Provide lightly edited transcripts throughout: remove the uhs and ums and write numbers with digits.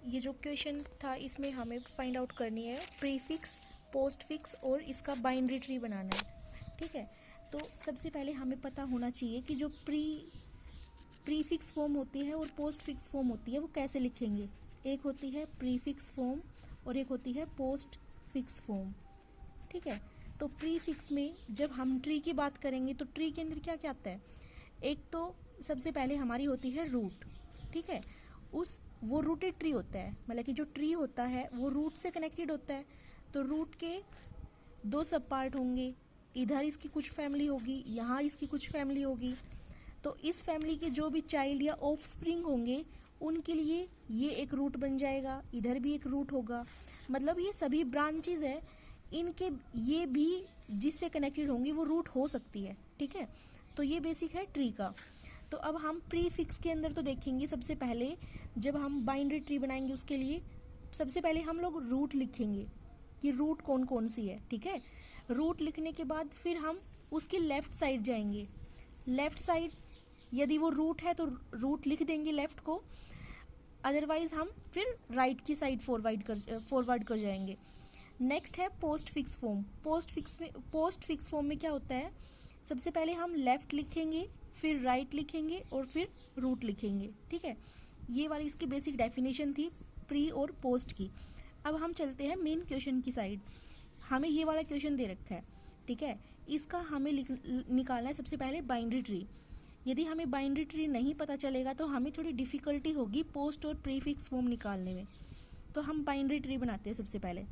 ये जो क्वेश्चन था इसमें हमें फाइंड आउट करनी है प्रीफिक्स, पोस्टफिक्स और इसका बाइनरी ट्री बनाना है। ठीक है, तो सबसे पहले हमें पता होना चाहिए कि जो प्रीफिक्स फॉर्म होती है और पोस्टफिक्स फॉर्म होती है वो कैसे लिखेंगे। एक होती है प्रीफिक्स फॉर्म और एक होती है पोस्टफिक्स फॉर्म। ठीक है, तो प्रीफिक्स में जब हम ट्री की बात करेंगे तो ट्री के अंदर क्या क्या आता है। एक तो सबसे पहले हमारी होती है रूट। ठीक है, वो रूटेड ट्री होता है, मतलब कि जो ट्री होता है वो रूट से कनेक्टेड होता है। तो रूट के दो सब पार्ट होंगे, इधर इसकी कुछ फैमिली होगी, यहाँ इसकी कुछ फैमिली होगी। तो इस फैमिली के जो भी चाइल्ड या ऑफस्प्रिंग होंगे उनके लिए ये एक रूट बन जाएगा, इधर भी एक रूट होगा। मतलब ये सभी ब्रांचेज है, इनके ये भी जिससे कनेक्टेड होंगी वो रूट हो सकती है। ठीक है, तो ये बेसिक है ट्री का। तो अब हम प्रीफिक्स के अंदर तो देखेंगे, सबसे पहले जब हम बाइनरी ट्री बनाएंगे उसके लिए सबसे पहले हम लोग रूट लिखेंगे कि रूट कौन कौन सी है। ठीक है, रूट लिखने के बाद फिर हम उसकी लेफ्ट साइड जाएंगे। लेफ्ट साइड यदि वो रूट है तो रूट लिख देंगे लेफ्ट को, अदरवाइज हम फिर राइट की साइड फॉरवर्ड कर जाएंगे। नेक्स्ट है पोस्टफिक्स फॉर्म। पोस्टफिक्स फॉर्म में क्या होता है, सबसे पहले हम लेफ्ट लिखेंगे, फिर राइट लिखेंगे और फिर रूट लिखेंगे। ठीक है, ये वाली इसकी बेसिक डेफिनेशन थी प्री और पोस्ट की। अब हम चलते हैं मेन क्वेश्चन की साइड। हमें ये वाला क्वेश्चन दे रखा है। ठीक है, इसका हमें निकालना है सबसे पहले बाइनरी ट्री। यदि हमें बाइनरी ट्री नहीं पता चलेगा तो हमें थोड़ी डिफिकल्टी होगी पोस्ट और प्रीफिक्स फॉर्म निकालने में। तो हम बाइनरी ट्री बनाते हैं सबसे पहले।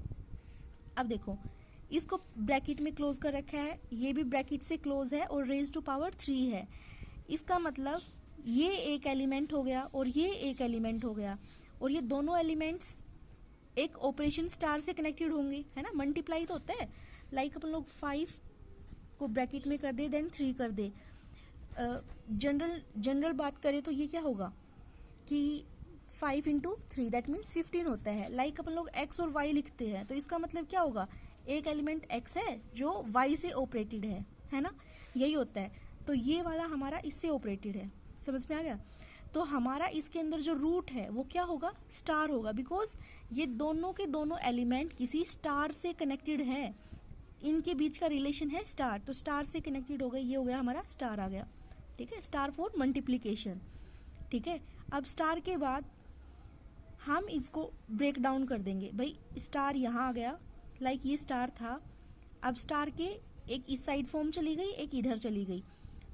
अब देखो, इसको ब्रैकेट में क्लोज कर रखा है, ये भी ब्रैकेट से क्लोज है और रेज टू पावर 3 है। इसका मतलब ये एक एलिमेंट हो गया और ये एक एलिमेंट हो गया, और ये दोनों एलिमेंट्स एक ऑपरेशन स्टार से कनेक्टेड होंगे, है ना। मल्टीप्लाई तो होता है, लाइक अपन लोग 5 को ब्रैकेट में कर दे देन 3 कर दे। जनरल बात करें तो ये क्या होगा कि 5 इंटू 3 दैट मीन्स 15 होता है। लाइक अपन लोग x और y लिखते हैं तो इसका मतलब क्या होगा, एक एलिमेंट x है जो y से ऑपरेटेड है ना, यही होता है। तो ये वाला हमारा इससे ऑपरेटेड है, समझ में आ गया। तो हमारा इसके अंदर जो रूट है वो क्या होगा, स्टार होगा, बिकॉज ये दोनों के दोनों एलिमेंट किसी स्टार से कनेक्टेड हैं, इनके बीच का रिलेशन है स्टार। तो स्टार से कनेक्टेड हो गए, ये हो गया हमारा स्टार आ गया। ठीक है, स्टार फॉर मल्टीप्लीकेशन। ठीक है, अब स्टार के बाद हम इसको ब्रेक डाउन कर देंगे। भाई स्टार यहाँ आ गया, लाइक ये स्टार था, अब स्टार के एक इस साइड फॉर्म चली गई, एक इधर चली गई।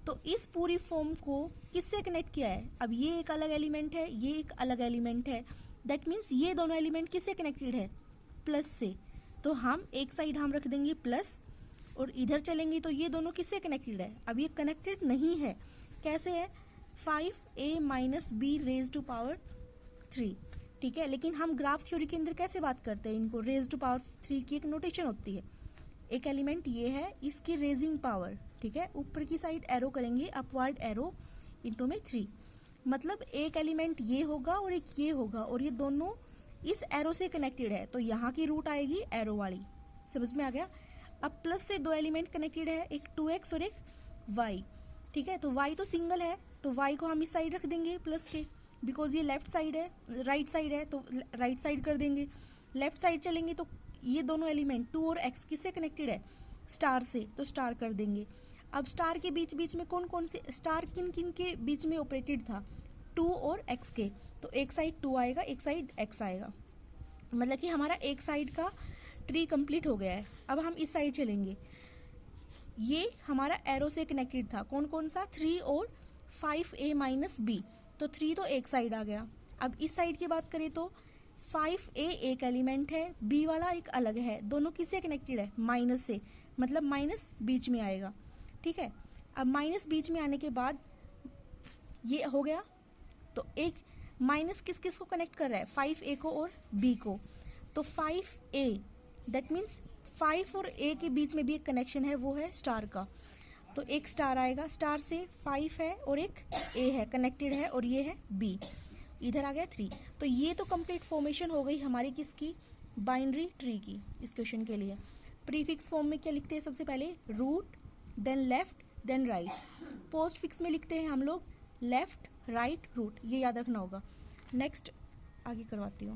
तो इस पूरी फॉर्म को किससे कनेक्ट किया है, अब ये एक अलग एलिमेंट है, ये एक अलग एलिमेंट है, दैट मीन्स ये दोनों एलिमेंट किससे कनेक्टेड है, प्लस से। तो हम एक साइड हम रख देंगे प्लस, और इधर चलेंगे तो ये दोनों किससे कनेक्टेड है, अब ये कनेक्टेड नहीं है। कैसे है, 5a minus b raise to power 3। ठीक है, लेकिन हम ग्राफ थ्योरी के अंदर कैसे बात करते हैं, इनको रेज टू पावर 3 की एक नोटेशन होती है। एक एलिमेंट ये है, इसकी रेजिंग पावर, ठीक है, ऊपर की साइड एरो करेंगे, अपवर्ड एरो इनटू में 3, मतलब एक एलिमेंट ये होगा और एक ये होगा, और ये दोनों इस एरो से कनेक्टेड है। तो यहाँ की रूट आएगी एरो वाली, समझ में आ गया। अब प्लस से दो एलिमेंट कनेक्टेड है, एक 2x और एक y। ठीक है, तो y तो सिंगल है, तो y को हम इस साइड रख देंगे प्लस के, बिकॉज ये लेफ्ट साइड है, राइट साइड है, तो राइट साइड कर देंगे। लेफ्ट साइड चलेंगे तो ये दोनों एलिमेंट 2 और x किससे कनेक्टेड है, स्टार से, तो स्टार कर देंगे। अब स्टार के बीच बीच में कौन कौन से स्टार किन किन के बीच में ऑपरेटेड था, 2 और x के, तो एक साइड 2 आएगा, एक साइड x आएगा, मतलब कि हमारा एक साइड का ट्री कंप्लीट हो गया है। अब हम इस साइड चलेंगे, ये हमारा एरो से कनेक्टेड था, कौन कौन सा, 3 और 5a माइनस बी, तो 3 तो एक साइड आ गया। अब इस साइड की बात करें तो 5a एक एलिमेंट है, b वाला एक अलग है, दोनों किससे कनेक्टेड है, माइनस से, मतलब माइनस बीच में आएगा। ठीक है, अब माइनस बीच में आने के बाद ये हो गया, तो एक माइनस किस किस को कनेक्ट कर रहा है, 5a को और b को, तो 5a दैट मीन्स 5 और a के बीच में भी एक कनेक्शन है, वो है स्टार का, तो एक स्टार आएगा, स्टार से 5 है और एक a है कनेक्टेड है, और ये है b, इधर आ गया 3। तो ये तो कंप्लीट फॉर्मेशन हो गई हमारी किसकी, बाइनरी ट्री की, इस क्वेश्चन के लिए। प्रीफिक्स फॉर्म में क्या लिखते हैं, सबसे पहले root, then left, then right. Postfix में लिखते हैं हम लोग लेफ्ट, राइट, रूट, ये याद रखना होगा। नेक्स्ट आगे करवाती हूँ।